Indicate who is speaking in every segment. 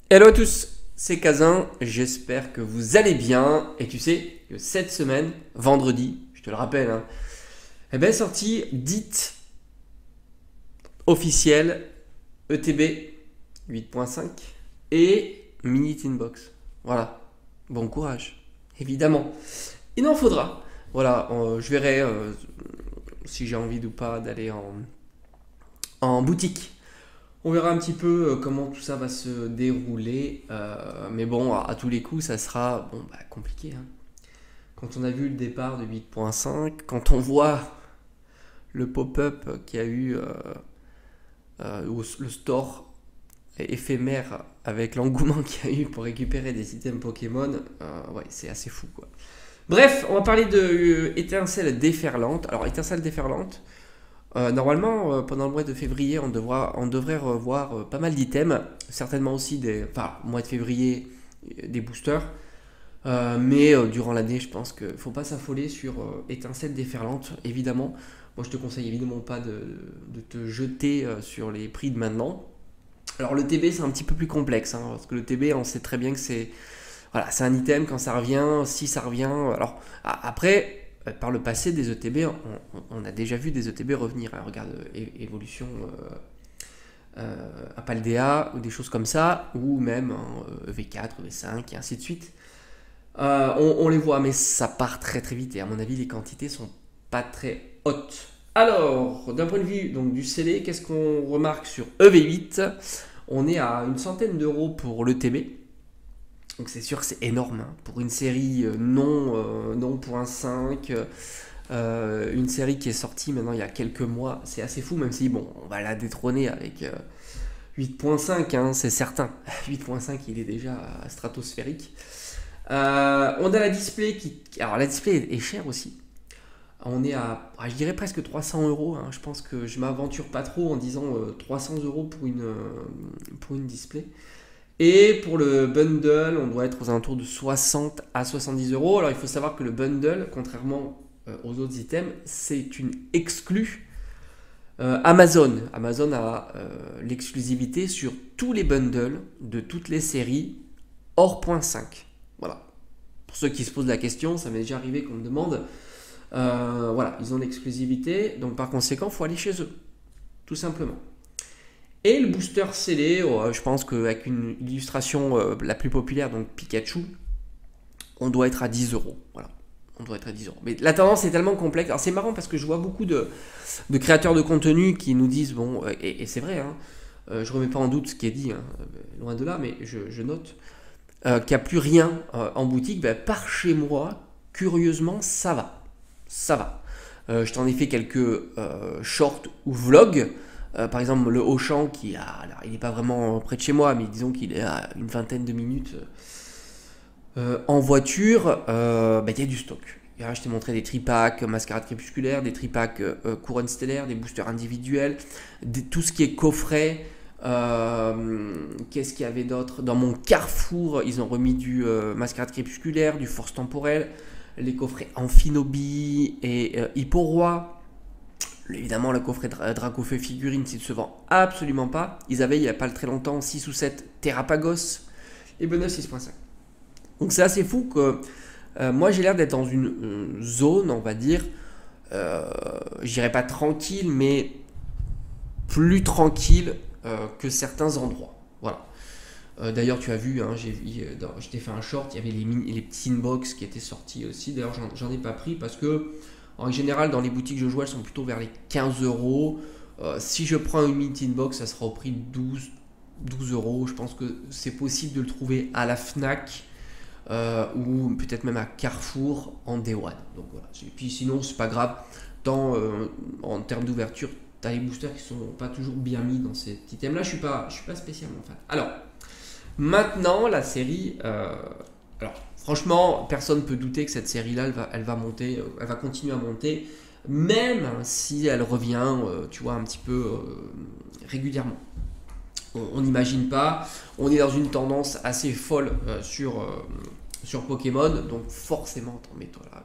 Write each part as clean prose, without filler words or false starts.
Speaker 1: Hello à tous, c'est Kazin, j'espère que vous allez bien. Et tu sais que cette semaine, vendredi, je te le rappelle, eh ben, est sorti dite officielle ETB 8.5 et Mini Tinbox. Voilà, bon courage, évidemment. Il en faudra. Voilà, je verrai si j'ai envie ou pas d'aller en boutique. On verra un petit peu comment tout ça va se dérouler. Mais bon, à tous les coups, ça sera bon, bah, compliqué, hein. Quand on a vu le départ de 8.5, quand on voit le pop-up qu'il y a eu le store éphémère avec l'engouement qu'il y a eu pour récupérer des items Pokémon, ouais, c'est assez fou, quoi. Bref, on va parler de Étincelle déferlante. Alors, Étincelle déferlante, normalement, pendant le mois de février, on devrait revoir pas mal d'items, certainement aussi enfin, mois de février, des boosters. Mais durant l'année, je pense qu'il ne faut pas s'affoler sur étincelle déferlante, évidemment. Moi, je te conseille évidemment pas de te jeter sur les prix de maintenant. Alors, le TB, c'est un petit peu plus complexe, hein, parce que le TB, on sait très bien que c'est voilà, c'est un item quand ça revient, si ça revient. Alors, après, par le passé, des ETB, on a déjà vu des ETB revenir, hein. Regarde, évolution à Paldea, ou des choses comme ça, ou même V4, V5, et ainsi de suite. On les voit, mais ça part très très vite, et à mon avis, les quantités sont pas très hautes. Alors, d'un point de vue donc, du scellé, qu'est-ce qu'on remarque sur EV8? On est à une centaine d'euros pour l'ETB. Donc c'est sûr que c'est énorme, hein. Pour une série non pour un 5, une série qui est sortie maintenant il y a quelques mois, c'est assez fou, même si bon, on va la détrôner avec 8.5, hein, c'est certain. 8.5 il est déjà stratosphérique. On a la display qui... Alors la display est chère aussi. On est à, je dirais presque 300 euros, hein. Je pense que je m'aventure pas trop en disant 300 euros pour une display. Et pour le bundle, on doit être aux alentours de 60 à 70 euros. Alors il faut savoir que le bundle, contrairement aux autres items, c'est une exclue Amazon. Amazon a l'exclusivité sur tous les bundles de toutes les séries hors point 5. Voilà. Pour ceux qui se posent la question, ça m'est déjà arrivé qu'on me demande. Voilà, ils ont l'exclusivité, donc par conséquent, il faut aller chez eux, tout simplement. Et le booster scellé, je pense qu'avec une illustration la plus populaire, donc Pikachu, on doit être à 10 euros. Voilà, on doit être à 10 euros. Mais la tendance est tellement complexe. Alors c'est marrant parce que je vois beaucoup de créateurs de contenu qui nous disent, bon, et c'est vrai, hein, je remets pas en doute ce qui est dit, hein, loin de là, mais je note qu'il n'y a plus rien en boutique. Ben, par chez moi, curieusement, ça va. Ça va. Je t'en ai fait quelques shorts ou vlogs. Par exemple, le Auchan, alors, il n'est pas vraiment près de chez moi, mais disons qu'il est à une vingtaine de minutes en voiture, il y a du stock. Là, je t'ai montré des tripacks mascarade crépusculaire, des tripacks couronne stellaire, des boosters individuels, tout ce qui est coffret. Qu'est-ce qu'il y avait d'autre? Dans mon Carrefour, ils ont remis du mascarade crépusculaire, du force temporelle, les coffrets Amphinobi et Hipporoi. Évidemment, le coffret Dracofeu figurine, s'il ne se vend absolument pas. Ils avaient, il n'y a pas très longtemps, 6 ou 7 Terrapagos et bonus 6.5. Donc c'est assez fou que moi j'ai l'air d'être dans une zone, on va dire, je dirais pas tranquille, mais plus tranquille que certains endroits. Voilà. D'ailleurs, tu as vu, hein, je t'ai fait un short, il y avait les petits inbox qui étaient sortis aussi. D'ailleurs, j'en ai pas pris parce que, en général, dans les boutiques que je vois, elles sont plutôt vers les 15 euros. Si je prends une mini inbox, ça sera au prix de 12 euros. Je pense que c'est possible de le trouver à la Fnac ou peut-être même à Carrefour en Day One. Donc voilà. Et puis sinon, c'est pas grave. En termes d'ouverture, tu as les boosters qui sont pas toujours bien mis dans ces items-là. Je suis pas spécialement fan. Alors. Maintenant, la série. Alors, franchement, personne ne peut douter que cette série-là, elle va monter, elle va continuer à monter, même si elle revient, tu vois, un petit peu régulièrement. On n'imagine pas. On est dans une tendance assez folle sur Pokémon, donc forcément, attends, mets-toi là,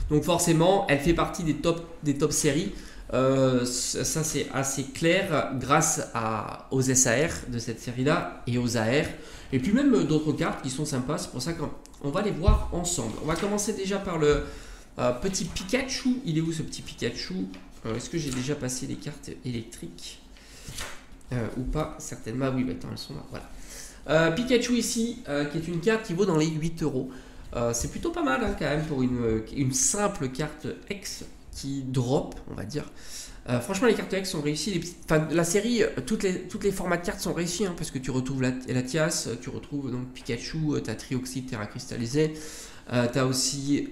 Speaker 1: donc forcément, elle fait partie des top séries. Ça c'est assez clair grâce aux SAR de cette série-là et aux AR. Et puis même d'autres cartes qui sont sympas, c'est pour ça qu'on va les voir ensemble. On va commencer déjà par le petit Pikachu. Il est où ce petit Pikachu? Est-ce que j'ai déjà passé les cartes électriques ou pas? Certainement, oui, maintenant elles sont là. Voilà. Pikachu ici, qui est une carte qui vaut dans les 8 euros. C'est plutôt pas mal hein, quand même pour une simple carte X qui drop, on va dire. Franchement, les cartes X sont réussies. La série, toutes les formats de cartes sont réussis hein, parce que tu retrouves Latias, tu retrouves donc Pikachu, tu as Trioxide, Terra Cristallisé. Tu as aussi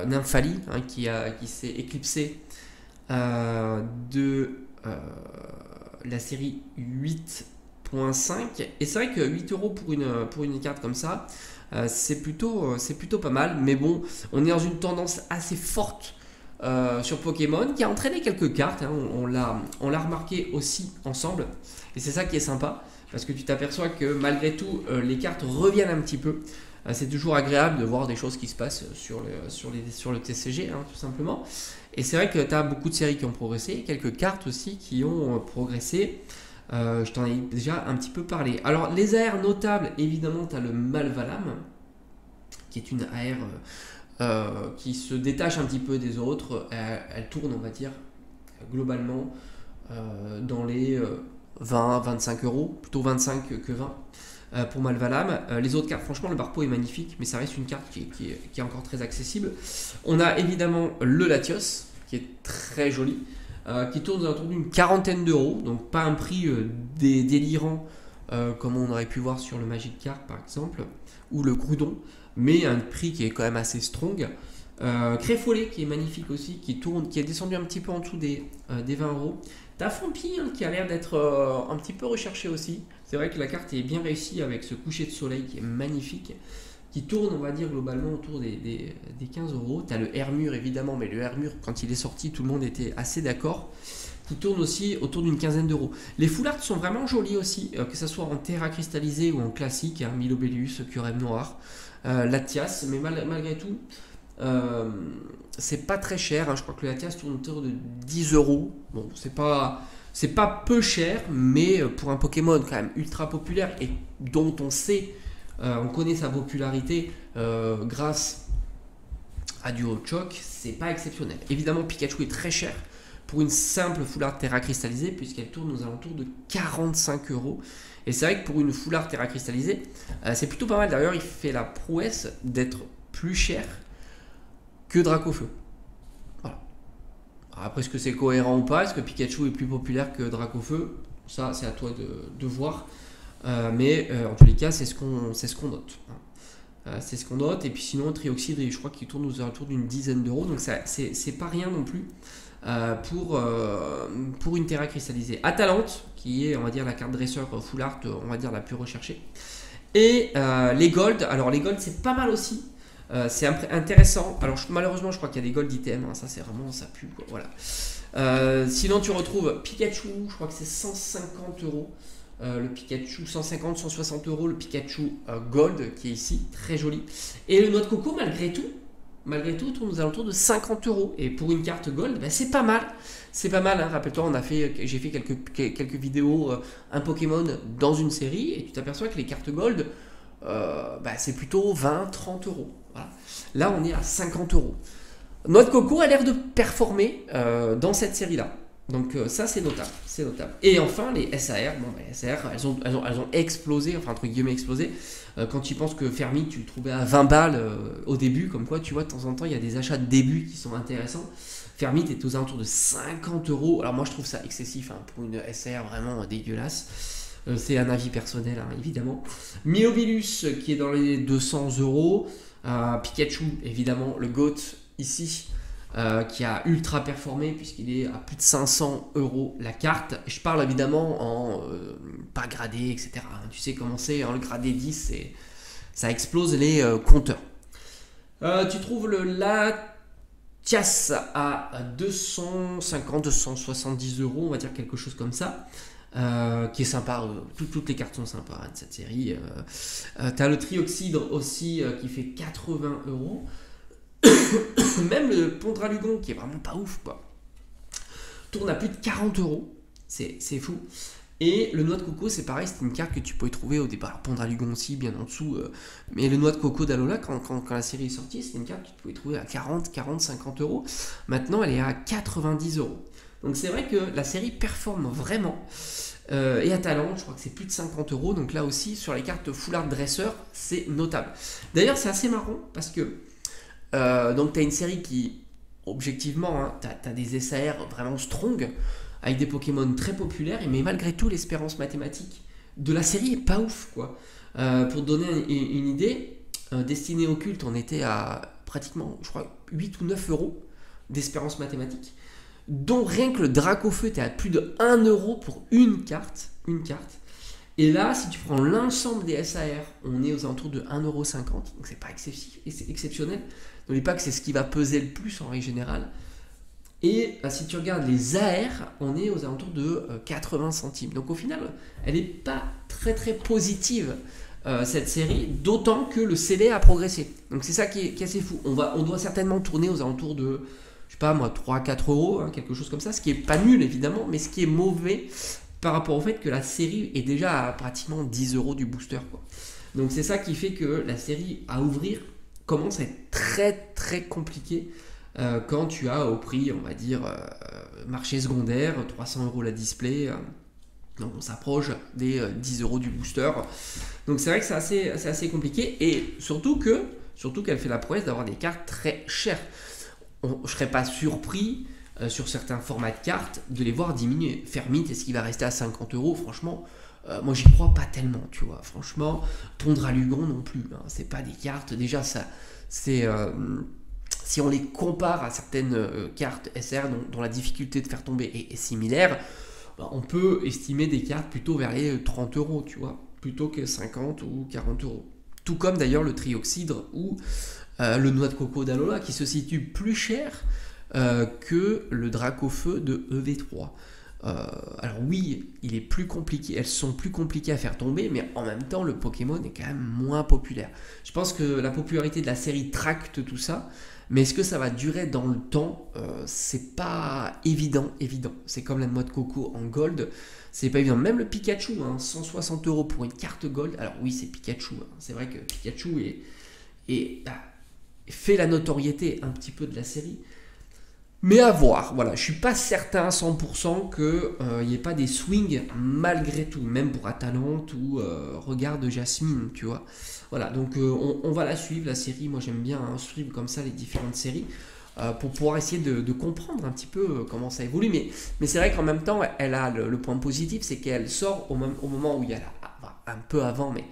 Speaker 1: Nymphali hein, qui s'est éclipsé de la série 8.5. Et c'est vrai que 8 euros pour une carte comme ça, c'est plutôt pas mal. Mais bon, on est dans une tendance assez forte sur Pokémon qui a entraîné quelques cartes. Hein, on l'a remarqué aussi ensemble. Et c'est ça qui est sympa. Parce que tu t'aperçois que malgré tout, les cartes reviennent un petit peu. C'est toujours agréable de voir des choses qui se passent sur le TCG, hein, tout simplement. Et c'est vrai que tu as beaucoup de séries qui ont progressé, quelques cartes aussi qui ont progressé. Je t'en ai déjà un petit peu parlé. Alors, les AR notables, évidemment, tu as le Malvalam, qui est une AR qui se détache un petit peu des autres. Elle tourne, on va dire, globalement, dans les 20-25 euros, plutôt 25 que 20. Pour Malvalam. Les autres cartes, franchement, le Barpo est magnifique, mais ça reste une carte qui est encore très accessible. On a évidemment le Latios, qui est très joli, qui tourne autour d'une quarantaine d'euros, donc pas un prix délirant comme on aurait pu voir sur le Magic Card par exemple, ou le Groudon, mais un prix qui est quand même assez strong. Créfollet qui est magnifique aussi, qui est descendu un petit peu en dessous des 20 euros. T'as Fompi hein, qui a l'air d'être un petit peu recherché aussi. C'est vrai que la carte est bien réussie avec ce coucher de soleil qui est magnifique, qui tourne, on va dire, globalement autour des 15 euros. Tu as le Hermure évidemment, mais le Hermure, quand il est sorti, tout le monde était assez d'accord, qui tourne aussi autour d'une quinzaine d'euros. Les full art sont vraiment jolis aussi, que ce soit en Terra cristallisé ou en classique, hein, Milobelius, Curem Noir, Latias, mais malgré tout, c'est pas très cher. Hein. Je crois que le Latias tourne autour de 10 euros. Bon, c'est pas peu cher, mais pour un Pokémon quand même ultra populaire et dont on connaît sa popularité grâce à du Choc, c'est pas exceptionnel. Évidemment, Pikachu est très cher pour une simple full art Terra cristallisée, puisqu'elle tourne aux alentours de 45 euros. Et c'est vrai que pour une full art Terra cristallisée, c'est plutôt pas mal. D'ailleurs, il fait la prouesse d'être plus cher que Dracofeu. Après, est-ce que c'est cohérent ou pas? Est-ce que Pikachu est plus populaire que Dracofeu? Ça, c'est à toi de voir. Mais en tous les cas, c'est ce qu'on note. C'est ce qu'on note. Et puis sinon, Trioxide, je crois qu'il tourne aux alentours d'une dizaine d'euros. Donc, c'est pas rien non plus pour une Terra cristallisée. Atalante, qui est, on va dire, la carte dresseur full art, on va dire, la plus recherchée. Et les Gold. Alors, les Gold, c'est pas mal aussi. C'est intéressant. Alors malheureusement je crois qu'il y a des gold items, hein, ça c'est vraiment ça pue quoi. Voilà. Sinon tu retrouves Pikachu, je crois que c'est 150 euros. Le Pikachu 150, 160 euros, le Pikachu Gold qui est ici, très joli. Et le Noix de Coco malgré tout tourne aux alentours de 50 euros. Et pour une carte Gold, ben, c'est pas mal. C'est pas mal, hein. Rappelle-toi, j'ai fait quelques vidéos, un Pokémon dans une série, et tu t'aperçois que les cartes Gold, c'est plutôt 20-30 euros. Voilà. Là, on est à 50 euros. Noix de Coco a l'air de performer dans cette série-là. Donc ça, c'est notable. Et enfin, les SAR. Bon, les SAR, elles ont explosé, enfin entre guillemets explosé. Quand tu penses que Fermi, tu le trouvais à 20 balles au début, comme quoi, tu vois, de temps en temps, il y a des achats de début qui sont intéressants. Fermi est aux alentours de 50 euros. Alors moi, je trouve ça excessif hein, pour une SAR vraiment dégueulasse. C'est un avis personnel, hein, évidemment. Milobelius, qui est dans les 200 euros. Pikachu, évidemment, le GOAT ici, qui a ultra performé puisqu'il est à plus de 500 euros la carte. Je parle évidemment en pas gradé, etc. Tu sais comment c'est, hein, le gradé 10, ça explose les compteurs. Tu trouves le Latias à 250-270 euros, on va dire quelque chose comme ça. Qui est sympa, toutes les cartes sont sympas hein, de cette série. T'as le Trioxydre aussi qui fait 80 euros. Même le Pondralugon qui est vraiment pas ouf quoi. tourne à plus de 40 euros. C'est fou. Et le noix de coco, c'est pareil, c'est une carte que tu pouvais trouver au départ. Alors, Pendragon aussi, bien en dessous. Mais le noix de coco d'Alola, quand la série est sortie, c'était une carte que tu pouvais trouver à 40, 40, 50 euros. Maintenant, elle est à 90 euros. Donc c'est vrai que la série performe vraiment. Et à Talent, je crois que c'est plus de 50 euros. Donc là aussi, sur les cartes Foulard Dresseur, c'est notable. D'ailleurs, c'est assez marrant parce que donc tu as une série qui, objectivement, hein, tu as des SAR vraiment strong, avec des Pokémon très populaires, mais malgré tout, l'espérance mathématique de la série est pas ouf, quoi. Pour te donner une idée, Destinée Occulte, on était à pratiquement, je crois, 8 ou 9 euros d'espérance mathématique, dont rien que le Dracofeu était à plus de 1 euro pour une carte. Et là, si tu prends l'ensemble des SAR, on est aux alentours de 1,50 €, donc c'est pas exceptionnel. N'oublie pas que c'est ce qui va peser le plus en règle générale. Et si tu regardes les AR, on est aux alentours de 80 centimes. Donc au final, elle n'est pas très très positive, cette série, d'autant que le CD a progressé. Donc c'est ça qui est assez fou. On doit certainement tourner aux alentours de, je sais pas moi, 3-4 euros, hein, quelque chose comme ça, ce qui est pas nul évidemment, mais ce qui est mauvais par rapport au fait que la série est déjà à pratiquement 10 euros du booster, quoi. Donc c'est ça qui fait que la série à ouvrir commence à être très très compliquée. Quand tu as au prix, on va dire, marché secondaire, 300 euros la display, donc on s'approche des 10 euros du booster. Donc c'est vrai que c'est assez compliqué, et surtout qu'elle fait la prouesse d'avoir des cartes très chères. Je ne serais pas surpris sur certains formats de cartes de les voir diminuer. Fermite, est-ce qu'il va rester à 50 euros? Franchement, moi j'y crois pas tellement, tu vois. Franchement, Tondralugon non plus, hein. C'est pas des cartes, déjà ça, c'est... si on les compare à certaines cartes SR dont la difficulté de faire tomber est similaire, on peut estimer des cartes plutôt vers les 30 euros, tu vois, plutôt que 50 ou 40 euros. Tout comme d'ailleurs le Trioxydre ou le Noix de Coco d'Alola, qui se situe plus cher que le Dracofeu de EV3. Alors oui, il est plus compliqué, elles sont plus compliquées à faire tomber, mais en même temps le Pokémon est quand même moins populaire. Je pense que la popularité de la série tracte tout ça, mais est-ce que ça va durer dans le temps? C'est pas évident. C'est comme la noix de coco en gold, c'est pas évident. Même le Pikachu, hein, 160 euros pour une carte gold. Alors oui, c'est Pikachu, hein. C'est vrai que Pikachu fait la notoriété un petit peu de la série. Mais à voir, voilà, je suis pas certain à 100% qu'il n'y ait pas des swings malgré tout, même pour Atalante ou Regarde Jasmine, tu vois. Voilà, donc on va la suivre, la série. Moi j'aime bien suivre comme ça les différentes séries pour pouvoir essayer de comprendre un petit peu comment ça évolue. Mais c'est vrai qu'en même temps, elle a le point positif, c'est qu'elle sort au moment où il y a un peu avant, mais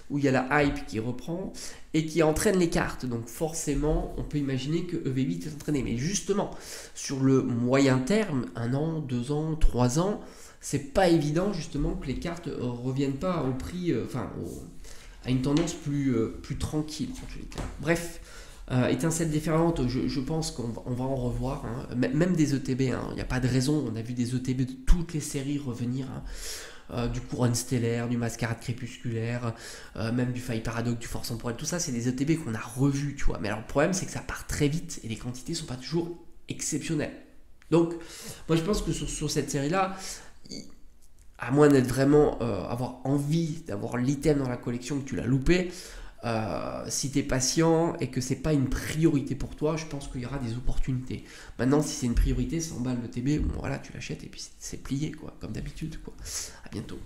Speaker 1: où il y a la hype qui reprend et qui entraîne les cartes. Donc forcément, on peut imaginer que EV8 est entraîné. Mais justement, sur le moyen terme, 1 an, 2 ans, 3 ans, c'est pas évident justement que les cartes reviennent pas au prix, à une tendance plus tranquille en tous les cas. Bref, étincelle déferlante, je pense qu'on va en revoir, hein. Même des ETB, hein. Il n'y a pas de raison, on a vu des ETB de toutes les séries revenir, hein. Du Couronne Stellaire, du Mascarade Crépusculaire, même du Faille Paradoxe, du Force Temporelle, tout ça c'est des ETB qu'on a revus, tu vois. Mais alors le problème c'est que ça part très vite et les quantités sont pas toujours exceptionnelles. Donc moi je pense que sur cette série là, à moins d'être vraiment avoir envie d'avoir l'item dans la collection, que tu l'as loupé, si tu es patient et que c'est pas une priorité pour toi, je pense qu'il y aura des opportunités. Maintenant, si c'est une priorité, 100 balles le TB, bon voilà, tu l'achètes et puis c'est plié, quoi, comme d'habitude, quoi. À bientôt.